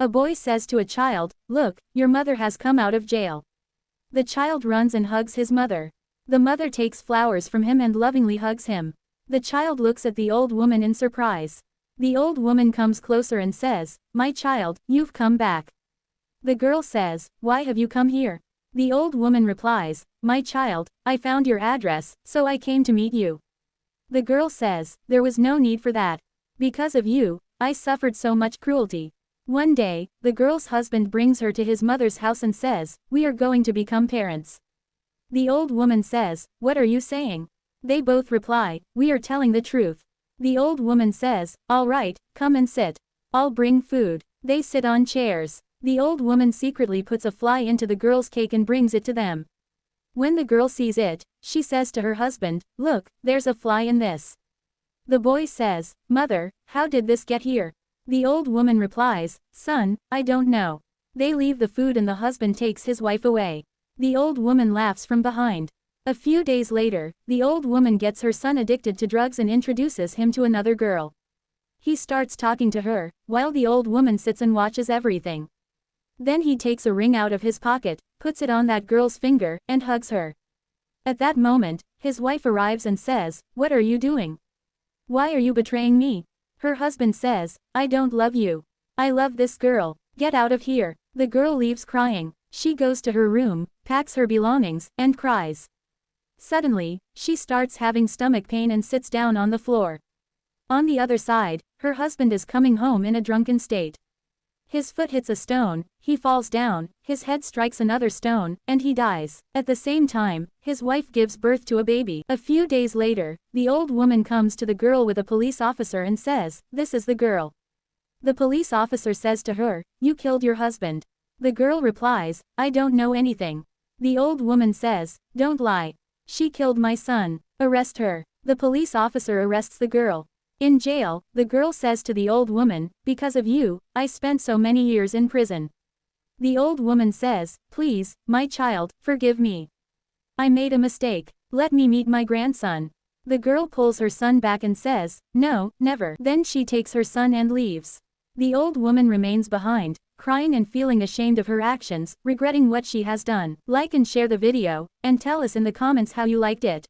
A boy says to a child, "Look, your mother has come out of jail." The child runs and hugs his mother. The mother takes flowers from him and lovingly hugs him. The child looks at the old woman in surprise. The old woman comes closer and says, "My child, you've come back." The girl says, "Why have you come here?" The old woman replies, "My child, I found your address, so I came to meet you." The girl says, "There was no need for that. Because of you, I suffered so much cruelty." One day, the girl's husband brings her to his mother's house and says, "We are going to become parents." The old woman says, "What are you saying?" They both reply, "We are telling the truth." The old woman says, "All right, come and sit. I'll bring food." They sit on chairs. The old woman secretly puts a fly into the girl's cake and brings it to them. When the girl sees it, she says to her husband, "Look, there's a fly in this." The boy says, "Mother, how did this get here?" The old woman replies, "Son, I don't know." They leave the food and the husband takes his wife away. The old woman laughs from behind. A few days later, the old woman gets her son addicted to drugs and introduces him to another girl. He starts talking to her, while the old woman sits and watches everything. Then he takes a ring out of his pocket, puts it on that girl's finger, and hugs her. At that moment, his wife arrives and says, "What are you doing? Why are you betraying me?" Her husband says, "I don't love you. I love this girl. Get out of here." The girl leaves crying. She goes to her room, packs her belongings, and cries. Suddenly, she starts having stomach pain and sits down on the floor. On the other side, her husband is coming home in a drunken state. His foot hits a stone, he falls down, his head strikes another stone, and he dies. At the same time, his wife gives birth to a baby. A few days later, the old woman comes to the girl with a police officer and says, "This is the girl." The police officer says to her, "You killed your husband." The girl replies, "I don't know anything." The old woman says, "Don't lie. She killed my son. Arrest her." The police officer arrests the girl. In jail, the girl says to the old woman, "Because of you, I spent so many years in prison." The old woman says, "Please, my child, forgive me. I made a mistake. Let me meet my grandson." The girl pulls her son back and says, "No, never." Then she takes her son and leaves. The old woman remains behind, crying and feeling ashamed of her actions, regretting what she has done. Like and share the video, and tell us in the comments how you liked it.